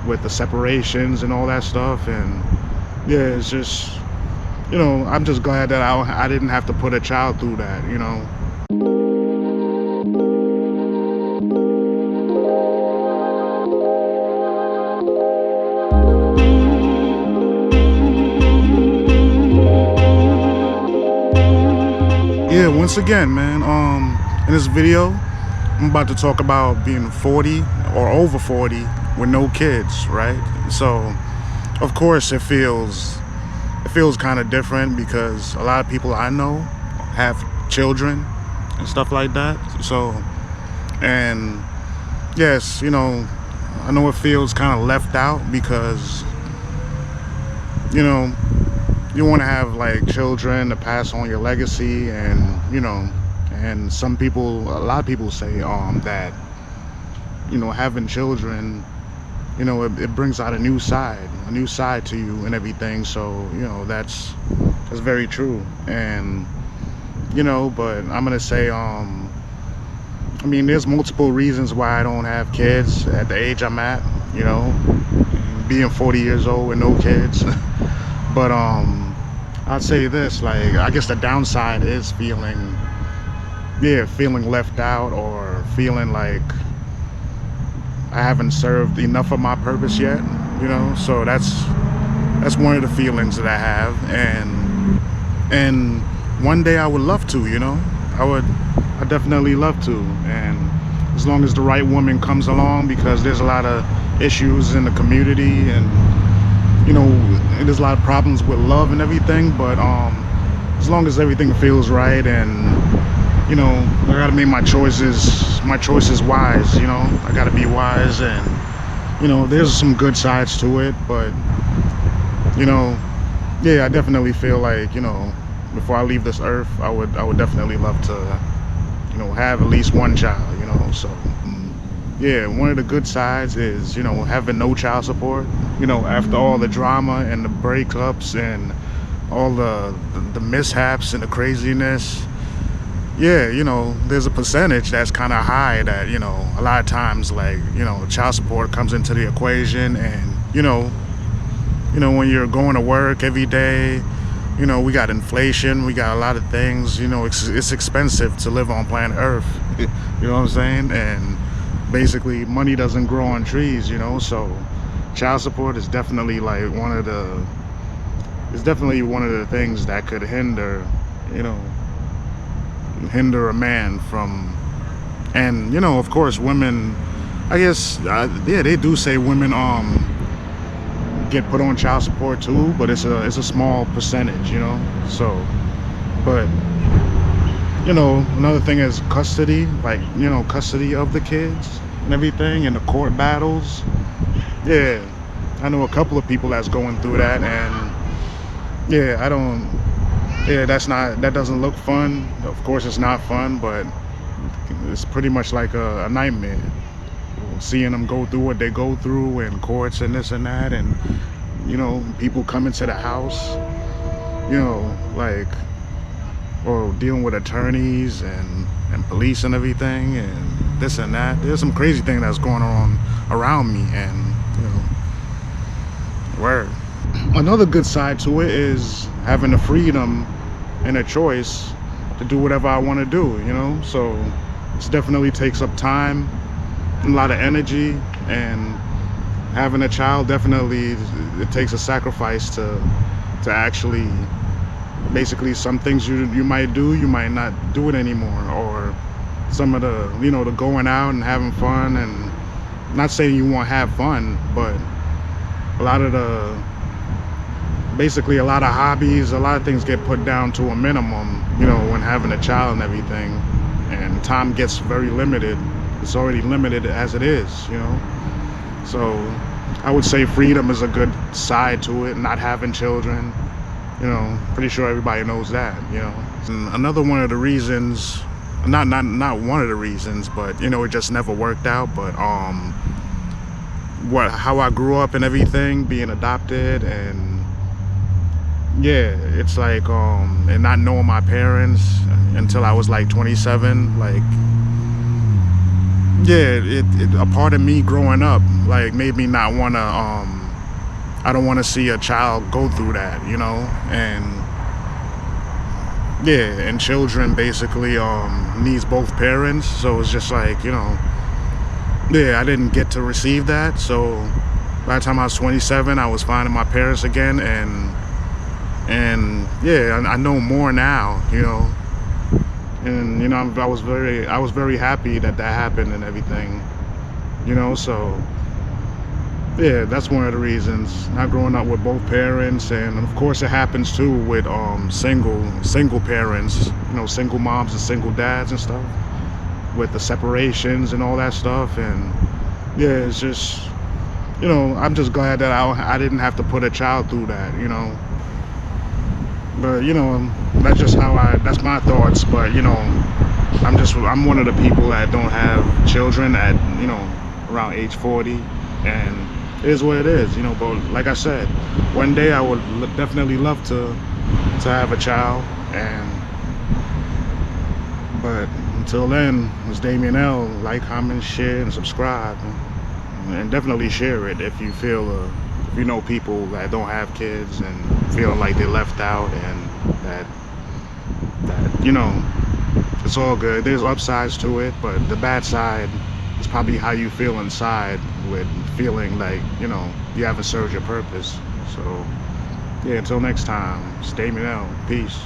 with the separations and all that stuff. And yeah, it's just, I'm just glad that I didn't have to put a child through that. Yeah, once again, man, in this video, I'm about to talk about being 40 or over 40 with no kids, right? So, of course, it feels kind of different because a lot of people I know have children and stuff like that. So, and yes, I know it feels kind of left out because, you know, you want to have like children to pass on your legacy, and a lot of people say that having children, it brings out a new side to you and everything. So that's very true. And but I'm gonna say I mean, there's multiple reasons why I don't have kids at the age I'm at, being 40 years old with no kids. But I'd say this, like, I guess the downside is feeling left out, or feeling like I haven't served enough of my purpose yet, So that's one of the feelings that I have, and one day I would love to, I definitely love to, and as long as the right woman comes along, because there's a lot of issues in the community, and there's a lot of problems with love and everything, but as long as everything feels right, and I gotta make my choices wise. I gotta be wise, and there's some good sides to it, but yeah, I definitely feel like before I leave this earth, I would definitely love to have at least one child. So yeah, one of the good sides is having no child support. After all the drama and the breakups and all the mishaps and the craziness, yeah, there's a percentage that's kind of high that a lot of times, like, child support comes into the equation. And when you're going to work every day, we got inflation, we got a lot of things. It's expensive to live on planet Earth. You know what I'm saying? And basically money doesn't grow on trees, so child support is definitely like one of the things that could hinder a man from. And of course, women, I guess, yeah, they do say women get put on child support too, but it's a small percentage, so. But another thing is custody, like, custody of the kids and everything, and the court battles. Yeah, I know a couple of people that's going through that, and yeah, that doesn't look fun. Of course it's not fun, but it's pretty much like a nightmare, seeing them go through what they go through in courts and this and that, and people coming to the house, like, or dealing with attorneys and police and everything, and this and that. There's some crazy thing that's going on around me, and word. Another good side to it is having the freedom and a choice to do whatever I want to do, so it definitely takes up time and a lot of energy, and having a child, definitely it takes a sacrifice to actually, basically, some things you might do, you might not do it anymore, or some of the the going out and having fun, and not saying you won't have fun, but basically a lot of hobbies, a lot of things get put down to a minimum, when having a child and everything, and time gets very limited. It's already limited as it is, so I would say freedom is a good side to it, not having children. Pretty sure everybody knows that. And another one of the reasons, not one of the reasons, but it just never worked out, but how I grew up and everything, being adopted, and yeah, it's like and not knowing my parents until I was like 27, like, yeah, a part of me growing up like made me not want to I don't want to see a child go through that, and yeah, and children basically needs both parents, so it's just like, yeah, I didn't get to receive that. So by the time I was 27, I was finding my parents again, and yeah, I know more now, and I was very happy that that happened and everything, so yeah, that's one of the reasons. Not growing up with both parents, and of course it happens too with single parents, single moms and single dads and stuff, with the separations and all that stuff. And yeah, it's just, I'm just glad that I didn't have to put a child through that, but that's just that's my thoughts. But I'm one of the people that don't have children at around age 40, and it is what it is, but like I said, one day I would definitely love to have a child. And but until then, it's Damien L. Like, comment, share, and subscribe, and definitely share it if you feel if you know people that don't have kids and feeling like they're left out, and that it's all good. There's upsides to it, but the bad side is probably how you feel inside, with feeling like you haven't served your purpose. So yeah, until next time, it's Damien L. Peace.